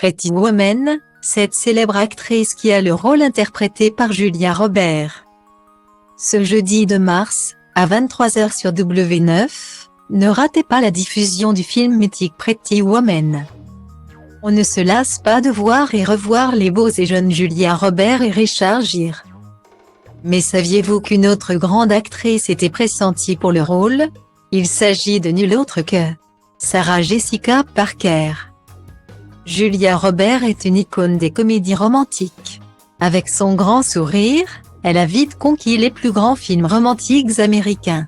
Pretty Woman, cette célèbre actrice qui a le rôle interprété par Julia Roberts. Ce jeudi 2 mars, à 23h sur W9, ne ratez pas la diffusion du film mythique Pretty Woman. On ne se lasse pas de voir et revoir les beaux et jeunes Julia Roberts et Richard Gere. Mais saviez-vous qu'une autre grande actrice était pressentie pour le rôle? Il s'agit de nulle autre que Sarah Jessica Parker. Julia Roberts est une icône des comédies romantiques. Avec son grand sourire, elle a vite conquis les plus grands films romantiques américains.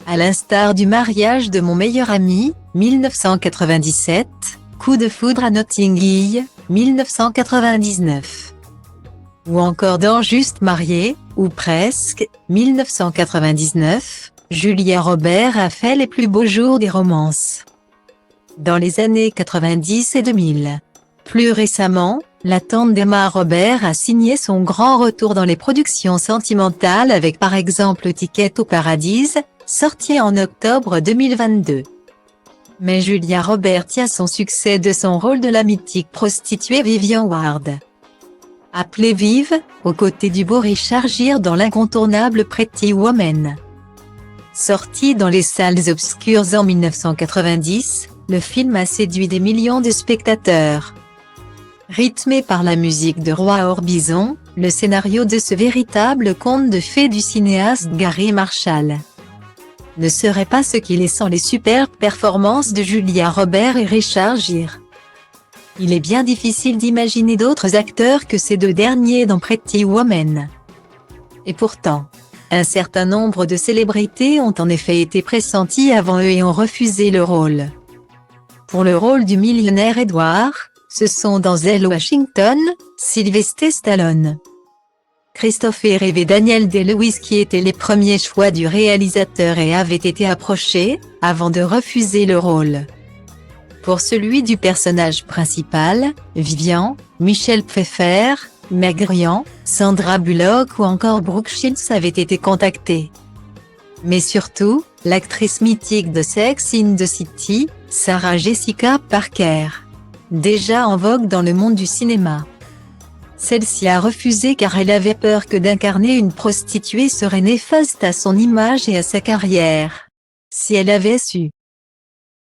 À l'instar du mariage de mon meilleur ami, 1997, Coup de foudre à Notting Hill, 1999. Ou encore dans Juste mariée, ou presque, 1999, Julia Roberts a fait les plus beaux jours des romances. Dans les années 90 et 2000. Plus récemment, la tante d'Emma Roberts a signé son grand retour dans les productions sentimentales avec par exemple Ticket au paradis, sorti en octobre 2022. Mais Julia Roberts tient son succès de son rôle de la mythique prostituée Vivian Ward. Appelée Viv, aux côtés du beau Richard Gere dans l'incontournable Pretty Woman. Sorti dans les salles obscures en 1990, le film a séduit des millions de spectateurs. Rythmé par la musique de Roy Orbison, le scénario de ce véritable conte de fées du cinéaste Gary Marshall ne serait pas ce qu'il est sans les superbes performances de Julia Roberts et Richard Gere. Il est bien difficile d'imaginer d'autres acteurs que ces deux derniers dans Pretty Woman. Et pourtant, un certain nombre de célébrités ont en effet été pressenties avant eux et ont refusé le rôle. Pour le rôle du millionnaire Edward, ce sont Denzel Washington, Sylvester Stallone, Christopher Reeve et Daniel Day-Lewis qui étaient les premiers choix du réalisateur et avaient été approchés, avant de refuser le rôle. Pour celui du personnage principal, Vivian, Michelle Pfeiffer, Meg Ryan, Sandra Bullock ou encore Brooke Shields avaient été contactés. Mais surtout, l'actrice mythique de Sex and the City, Sarah Jessica Parker. Déjà en vogue dans le monde du cinéma. Celle-ci a refusé car elle avait peur que d'incarner une prostituée serait néfaste à son image et à sa carrière. Si elle avait su